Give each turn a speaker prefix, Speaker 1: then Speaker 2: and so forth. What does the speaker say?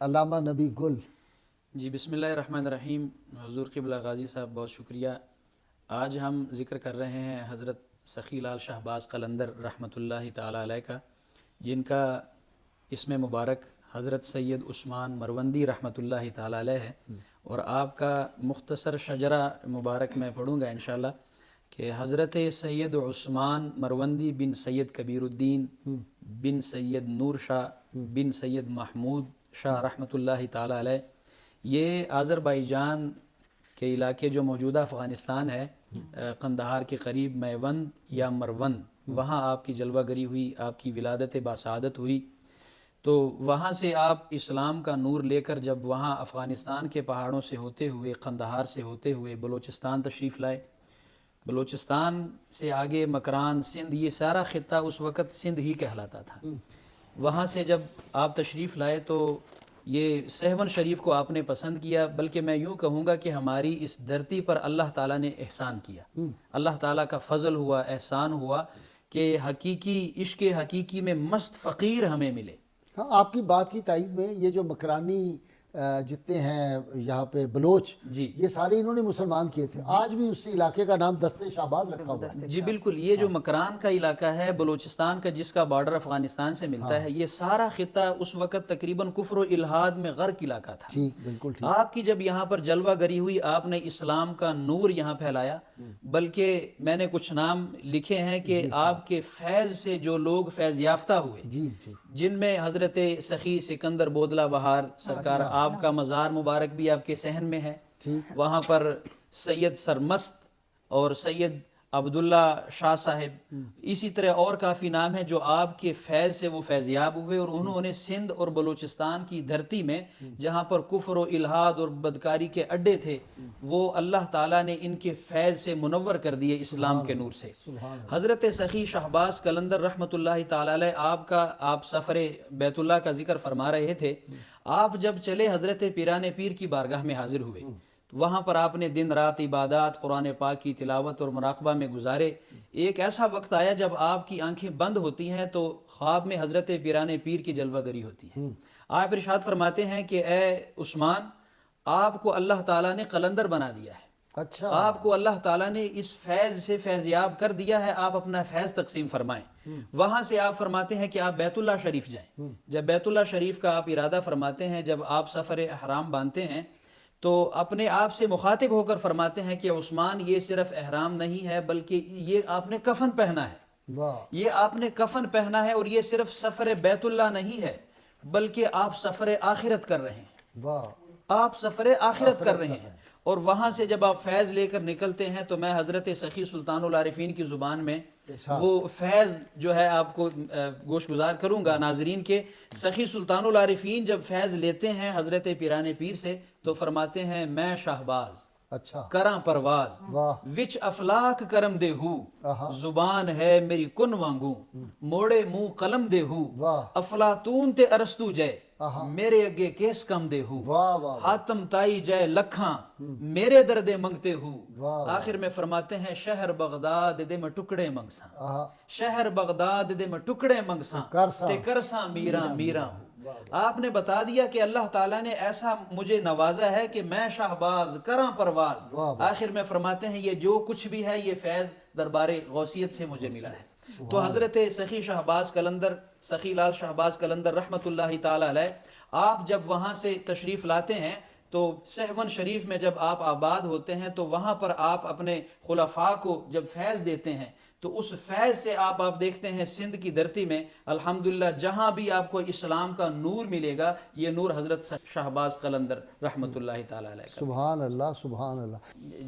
Speaker 1: علامہ نبی گل۔
Speaker 2: جی بسم اللہ الرحمن الرحیم۔ حضور قبلہ غازی صاحب بہت شکریہ۔ آج ہم ذکر کر رہے ہیں حضرت سخی لال شہباز قلندر رحمۃ اللہ تعالی علیہ کا، جن کا اسم مبارک حضرت سید عثمان مروندی رحمۃ اللہ تعالی علیہ ہے، اور آپ کا مختصر شجرہ مبارک میں پڑھوں گا انشاءاللہ کہ حضرت سید عثمان مروندی بن سید کبیر الدین بن سید نور شاہ بن سید محمود شاہ رحمۃ اللہ تعالی علیہ، یہ آذربائیجان کے علاقے جو موجودہ افغانستان ہے، قندھار کے قریب میوند یا مروند، وہاں آپ کی جلوہ گری ہوئی، آپ کی ولادت باسعادت ہوئی۔ تو وہاں سے آپ اسلام کا نور لے کر جب وہاں افغانستان کے پہاڑوں سے ہوتے ہوئے، قندھار سے ہوتے ہوئے بلوچستان تشریف لائے۔ بلوچستان سے آگے مکران، سندھ، یہ سارا خطہ اس وقت سندھ ہی کہلاتا تھا۔ وہاں سے جب آپ تشریف لائے تو یہ سہون شریف کو آپ نے پسند کیا، بلکہ میں یوں کہوں گا کہ ہماری اس دھرتی پر اللہ تعالیٰ نے احسان کیا، اللہ تعالیٰ کا فضل ہوا، احسان ہوا کہ حقیقی عشق حقیقی میں مست فقیر ہمیں ملے۔
Speaker 1: ہاں، آپ کی بات کی تائید میں یہ جو مکرانی جتنے ہیں یہاں پہ بلوچ،
Speaker 2: جی
Speaker 1: یہ سارے انہوں نے مسلمان کیے تھے۔ آج بھی اس علاقے کا نام دست شہباز رکھا ہوا ہے۔
Speaker 2: جی بالکل، یہ جو مکران کا علاقہ ہے بلوچستان کا، جس کا بارڈر افغانستان سے ملتا ہے، یہ سارا خطہ اس وقت تقریباً کفر و الحاد میں غرق علاقہ تھا۔
Speaker 1: ٹھیک، بالکل ٹھیک۔
Speaker 2: آپ کی جب یہاں پر جلوہ گری ہوئی، آپ نے اسلام کا نور یہاں پھیلایا، بلکہ میں نے کچھ نام لکھے ہیں کہ آپ کے فیض سے جو لوگ فیض یافتہ ہوئے،
Speaker 1: جی جی،
Speaker 2: جن میں حضرت سخی سکندر بودلہ بہار سرکار، آپ کا مزار مبارک بھی آپ کے صحن میں ہے۔
Speaker 1: ٹھیک،
Speaker 2: وہاں پر سید سرمست اور سید عبداللہ شاہ صاحب، اسی طرح اور کافی نام ہیں جو آپ کے فیض سے وہ فیضیاب ہوئے، اور انہوں نے سندھ اور بلوچستان کی دھرتی میں جہاں پر کفر و الحاد اور بدکاری کے اڈے تھے، وہ اللہ تعالیٰ نے ان کے فیض سے منور کر دیے اسلام کے نور سے۔ حضرت سخی شہباز قلندر رحمۃ اللہ تعالی علیہ، آپ سفر بیت اللہ کا ذکر فرما رہے تھے، آپ جب چلے حضرت پیران پیر کی بارگاہ میں حاضر ہوئے، وہاں پر آپ نے دن رات عبادات، قرآن پاک کی تلاوت اور مراقبہ میں گزارے۔ ایک ایسا وقت آیا جب آپ کی آنکھیں بند ہوتی ہیں تو خواب میں حضرت پیران پیر کی جلوہ گری ہوتی ہے۔ آپ ارشاد فرماتے ہیں کہ اے عثمان، آپ کو اللہ تعالیٰ نے قلندر بنا دیا ہے،
Speaker 1: اچھا،
Speaker 2: آپ کو اللہ تعالیٰ نے اس فیض سے فیضیاب کر دیا ہے، آپ اپنا فیض تقسیم فرمائیں۔ وہاں سے آپ فرماتے ہیں کہ آپ بیت اللہ شریف جائیں۔ جب بیت اللہ شریف کا آپ ارادہ فرماتے ہیں، جب آپ سفر احرام باندھتے ہیں تو اپنے آپ سے مخاطب ہو کر فرماتے ہیں کہ عثمان، یہ صرف احرام نہیں ہے، بلکہ یہ آپ نے کفن پہنا ہے،
Speaker 1: واہ،
Speaker 2: یہ آپ نے کفن پہنا ہے، اور یہ صرف سفر بیت اللہ نہیں ہے، بلکہ آپ سفر آخرت کر رہے ہیں،
Speaker 1: واہ،
Speaker 2: آپ سفر آخرت کر رہے ہیں۔ اور وہاں سے جب آپ فیض لے کر نکلتے ہیں تو میں حضرت سخی سلطان العارفین کی زبان میں وہ فیض جو ہے آپ کو گوش گزار کروں گا ناظرین کے۔ سخی سلطان العارفین جب فیض لیتے ہیں حضرت پیران پیر سے تو فرماتے ہیں، میں شہباز
Speaker 1: اچھا،
Speaker 2: کراں پرواز،
Speaker 1: واہ،
Speaker 2: وچ افلاک کرم دے ہو،
Speaker 1: آہا،
Speaker 2: زبان ہے میری کن وانگوں، موڑے منہ قلم دے ہو،
Speaker 1: واہ،
Speaker 2: افلاطون تے ارسطو جے،
Speaker 1: آہا،
Speaker 2: میرے اگے کیس کم دے ہو،
Speaker 1: واہ واہ،
Speaker 2: حاتم تائی جائے لکھاں، میرے دردے منگتے ہو۔
Speaker 1: واہ،
Speaker 2: آخر میں فرماتے ہیں، شہر بغداد دے میں ٹکڑے منگساں،
Speaker 1: آہا،
Speaker 2: شہر بغداد دے میں ٹکڑے منگساں،
Speaker 1: کرساں،
Speaker 2: تے کرساں میراں میراں ہوں۔ آپ نے بتا دیا کہ اللہ تعالیٰ نے ایسا مجھے نوازا ہے کہ میں شہباز کراں پرواز۔
Speaker 1: واہ،
Speaker 2: آخر میں فرماتے ہیں، یہ جو کچھ بھی ہے یہ فیض دربار غوثیت سے مجھے ملا ہے۔ تو حضرت سخی شہباز قلندر، سخی لال شہباز قلندر رحمۃ اللہ تعالی علیہ، آپ جب وہاں سے تشریف لاتے ہیں تو سہون شریف میں جب آپ آباد ہوتے ہیں تو وہاں پر آپ اپنے خلفاء کو جب فیض دیتے ہیں تو اس فیض سے آپ دیکھتے ہیں سندھ کی دھرتی میں الحمدللہ جہاں بھی آپ کو اسلام کا نور ملے گا، یہ نور حضرت شہباز قلندر رحمۃ اللہ تعالی علیہ کا۔
Speaker 1: سبحان اللہ، سبحان اللہ۔